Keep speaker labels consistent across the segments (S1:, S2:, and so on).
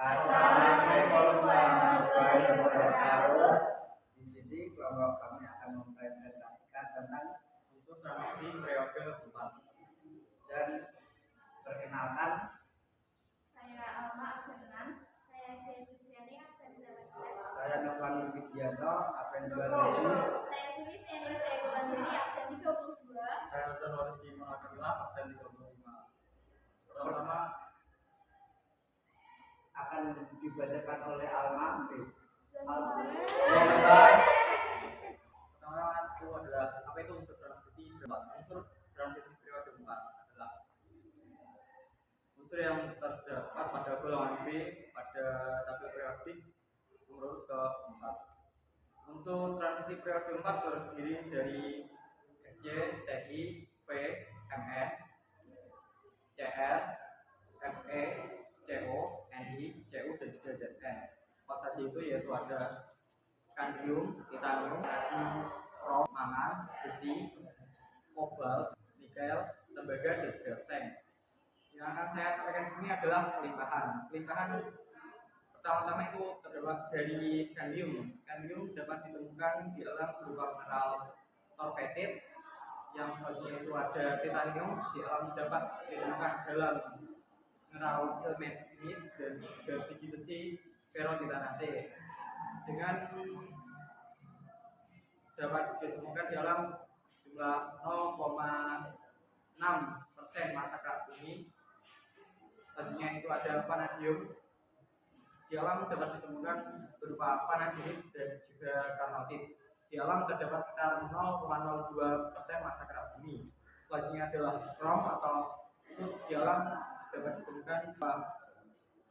S1: Assalamualaikum warahmatullahi wabarakatuh. Di sini kelompok kami akan mempresentasikan tentang unsur transisi periode 4. Dan perkenalkan,
S2: saya Alma Aksenan, saya Kristiani absen 18.
S1: saya Novan Widianto absen 27.
S2: Saya Sri Tiani Sayyidulazari absen 32.
S3: Saya Hasan Wariski Mahakila absen 35. Pertama
S1: Akan dibacakan oleh Alma.
S3: pertama itu adalah apa itu unsur transisi 4. Unsur transisi periode 4 adalah unsur yang terdapat pada golongan B pada tabel periodik nomor ke-4. Unsur transisi periode 4 terdiri dari SC, TI, V, MN, CR, FE, CO, NI, CU, dan juga ZN. Apa saja itu yaitu ada skandium, titanium, krom, mangan, besi, kobalt, nikel, tembaga, dan juga seng. Yang akan saya sampaikan di sini adalah pelimpahan. Pelimpahan pertama-tama itu terdapat dari skandium. Skandium dapat ditemukan di alam berupa mineral torfetit. Yang selanjutnya itu ada titanium, di alam dapat ditemukan dalam mineral ilmenit dan juga biji besi ferrotitanate. Dengan dapat ditemukan di alam jumlah 0,6% massa kerak bumi. Selanjutnya itu ada vanadium. Di alam dapat ditemukan berupa vanadinit dan juga karnotit. Di alam terdapat sekitar 0,02% massa kerak bumi. Selanjutnya adalah krom atau itu di alam dapat ditemukan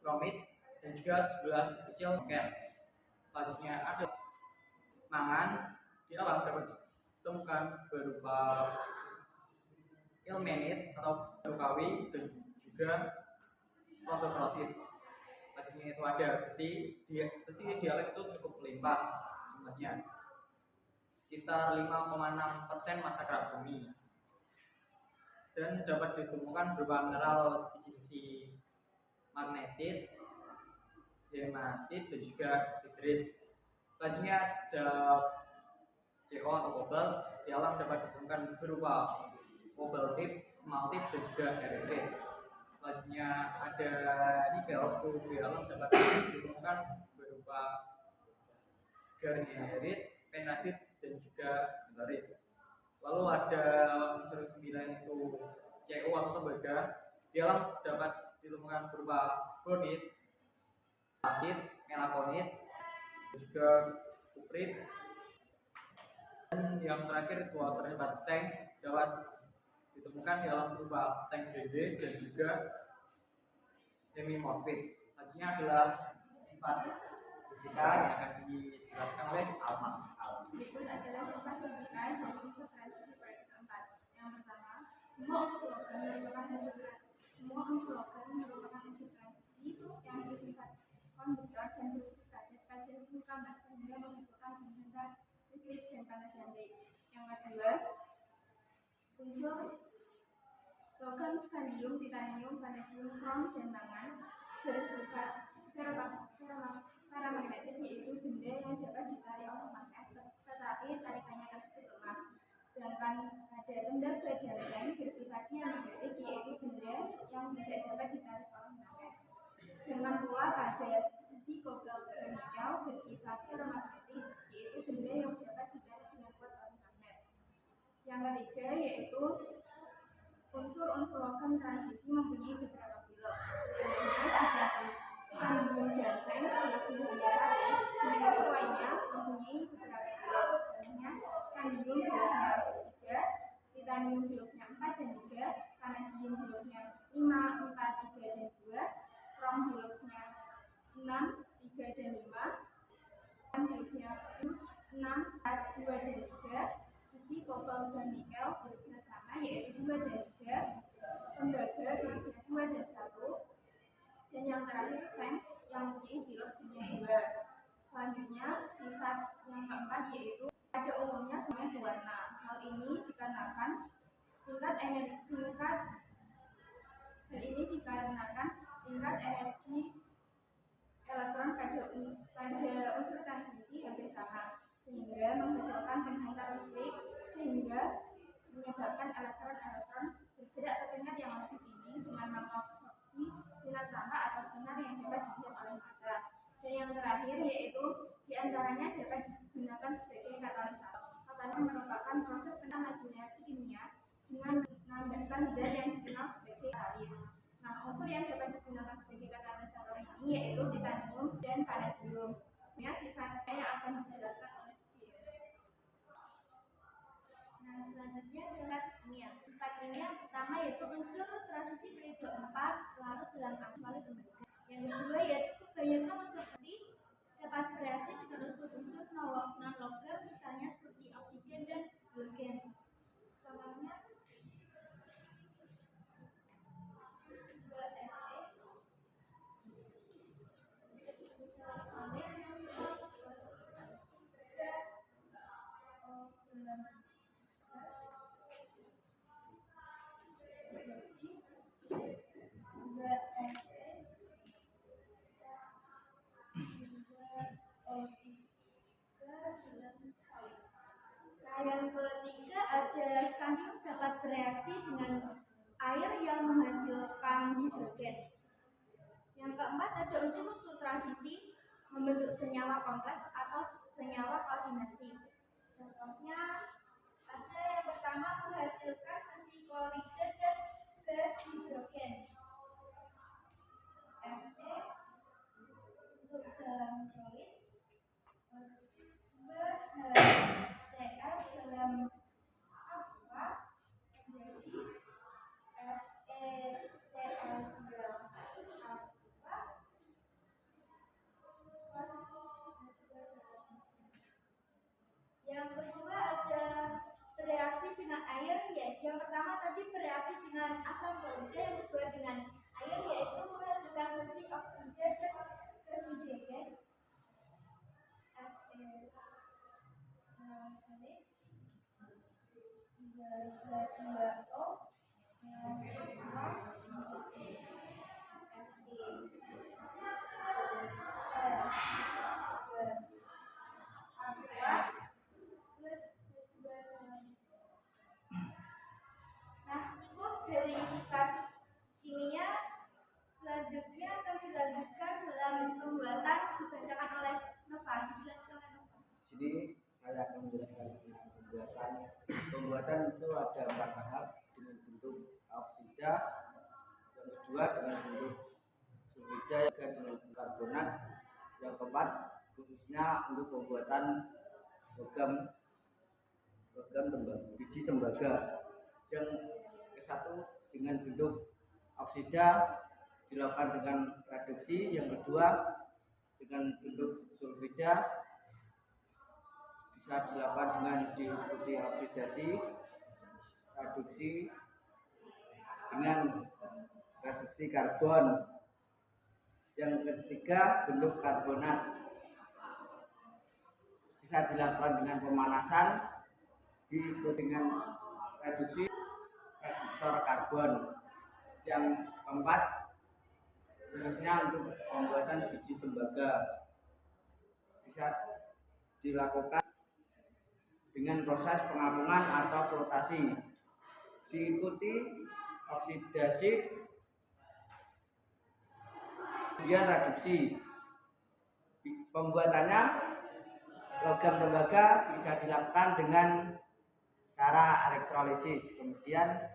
S3: kromit dan juga sebelah kecil nikel. Selanjutnya ada mangan. Di alam dapat ditemukan berupa ilmenit atau kawi dan juga protokrosit. Selanjutnya itu ada besi. Besi di alam itu cukup melimpah jumlahnya, sekitar 5,6% massa kerak bumi, dan dapat ditemukan berupa mineral biji besi magnetit, hematit, dan juga sidrit. Selanjutnya ada CO atau kobalt. Di alam dapat ditemukan berupa kobaltit, smaltit, dan juga eritrit. Selanjutnya ada nikel. Di alam dapat ditemukan berupa garnierit, penadit, dan juga minerit. Lalu ada unsur 9 itu CO atau tembaga. Di alam dapat ditemukan berupa bonit, asid, melakonit, dan juga kuprit. Dan yang terakhir itu terdapat seng, dapat ditemukan di alam berupa seng DD dan juga hemimorfit. Selanjutnya adalah sifat fisika yang akan dijelaskan oleh Alma.
S2: Berikut adalah sifat fisika dari unsur transisi periode 4. Yang pertama, semua unsur logam merupakan unsur transisi yang bersifat konduktor dan berunsur padat pada suhu kamar sehingga menghasilkan penghantar listrik dan panas yang baik. Yang kedua, unsur logam skandium, titanium, vanadium, krom, dan mangan bersifat paramagnetik, yaitu benda yang dapat ditarik oleh magnet tetapi tarikannya tersebut lemah. Sedangkan pada tembaga dan seng bersifat diamagnetik, yaitu benda yang tidak dapat ditarik oleh magnet. Sedangkan pula pada besi, kobalt, dan nikel bersifat ferromagnetik, yaitu benda yang dapat ditarik dengan kuat oleh magnet. Yang ketiga yaitu unsur-unsur logam transisi mempunyai beberapa bilos. Contohnya jika di skandium dan seng bilosnya hanya satu, di unsur lainnya mempunyai beberapa bilos. Contohnya skandium bilosnya 3, titanium bilosnya 4 dan 3, vanadium bilosnya 5, 4, 3 dan 2, krom bilosnya 6, 3 dan 5, bilosnya 6, 4, 2 dan 3, besi, kobalt, dan nikel bilosnya sama, yaitu 2 dan 3, tembaga bilosnya 2 dan 1, dan yang terakhir seng yang mempunyai bilos hanya 2. Selanjutnya sifat yang keempat yaitu pada umumnya semuanya berwarna. Hal ini dikarenakan tingkat energi menyebabkan elektron-elektron bergerak ke tingkat yang lebih tinggi dengan mengabsorpsi sinar lama atau sinar yang dapat dilihat oleh mata. Dan yang terakhir yaitu diantaranya dapat digunakan sebagai katalisator. Katalisator merupakan proses penambahan reaksi kimia dengan menambahkan zat yang dikenal sebagai katalis. Nah, unsur yang dapat digunakan sebagai katalisator ini yaitu titanium dan vanadium. Sebenarnya sifatnya yang akan dijelaskan oleh Nah, selanjutnya adalah kimia. Sifat kimia yang pertama yaitu unsur transisi periode 4 larut dalam asam tembaga. Yang kedua yaitu kebanyakan reaksi dapat bereaksi dengan unsur-unsur non-logam misalnya seperti oksigen dan halogen. Contohnya yang ketiga ada scandium dapat bereaksi dengan air yang menghasilkan hidrogen. Yang keempat ada unsur-unsur transisi membentuk senyawa kompleks atau senyawa koordinasi. Contohnya ada yang pertama menghasilkan besi klorida dan gas hidrogen. Fe untuk dalam solid, Cl dalam aqua, jadi FeCl2 aqua Yang kedua ada bereaksi dengan air, yaitu yang pertama tadi bereaksi dengan asam klorida, yang kedua dengan air yaitu menghasilkan besi oksida dan gas hidrogen. Nah, cukup dari sifat kimia. Selanjutnya akan dilanjutkan dalam pembuatan dibacakan oleh Nova. Dijelaskan oleh Nova.
S1: Di sini saya akan menjelaskan pembuatan itu ada 4 tahap dengan bentuk oksida, yang kedua dengan bentuk sulfida, yang ketiga dengan karbonat, yang keempat khususnya untuk pembuatan logam biji tembaga. Yang ke-1 dengan bentuk oksida dilakukan dengan reduksi, yang kedua dengan bentuk sulfida bisa dilakukan dengan diikuti oksidasi, reduksi dengan reduksi karbon. Yang ketiga bentuk karbonat bisa dilakukan dengan pemanasan diikuti dengan reduksi reduktor karbon. Yang keempat khususnya untuk pembuatan biji tembaga bisa dilakukan dengan proses pengampungan atau flotasi diikuti oksidasi kemudian reduksi. Pembuatannya logam tembaga bisa dilakukan dengan cara elektrolisis, kemudian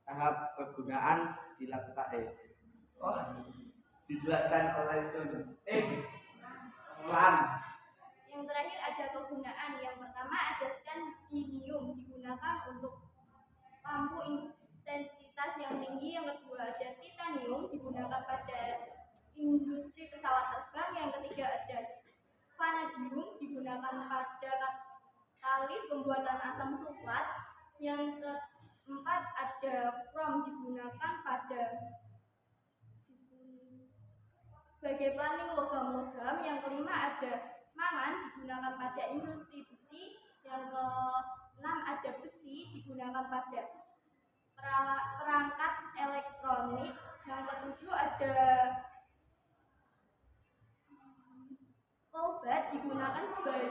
S1: tahap penggunaan dilakukan dijelaskan oleh
S2: Yang terakhir ada kegunaan. Yang pertama ada scandium digunakan untuk lampu intensitas yang tinggi. Yang kedua ada titanium digunakan pada industri pesawat terbang. Yang ketiga ada vanadium digunakan pada katalis pembuatan asam sulfat. Yang keempat ada krom digunakan pada sebagai planing logam-logam. Yang kelima ada mangan digunakan pada industri besi. Yang keenam ada besi digunakan pada perangkat elektronik. Yang ketujuh ada kobalt digunakan sebagai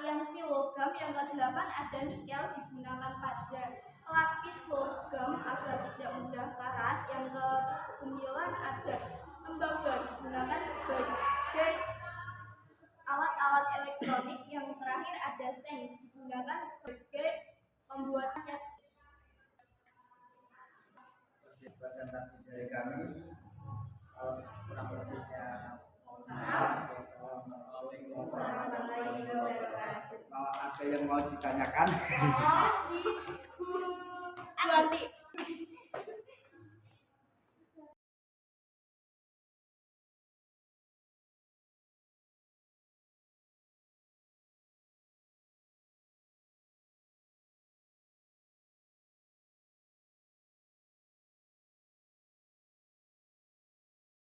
S2: aliansi logam. Yang kedelapan ada nikel digunakan pada pelapis logam agar tidak mudah karat. Yang kesembilan ada tembaga digunakan sebagai alat-alat elektronik. Yang terakhir ada seng digunakan sebagai pembuat cat.
S1: Presentasi dari kami, kurang lebihnya mohon maaf. Assalamualaikum warahmatullahi wabarakatuh. Ada yang mau ditanyakan?
S2: Nanti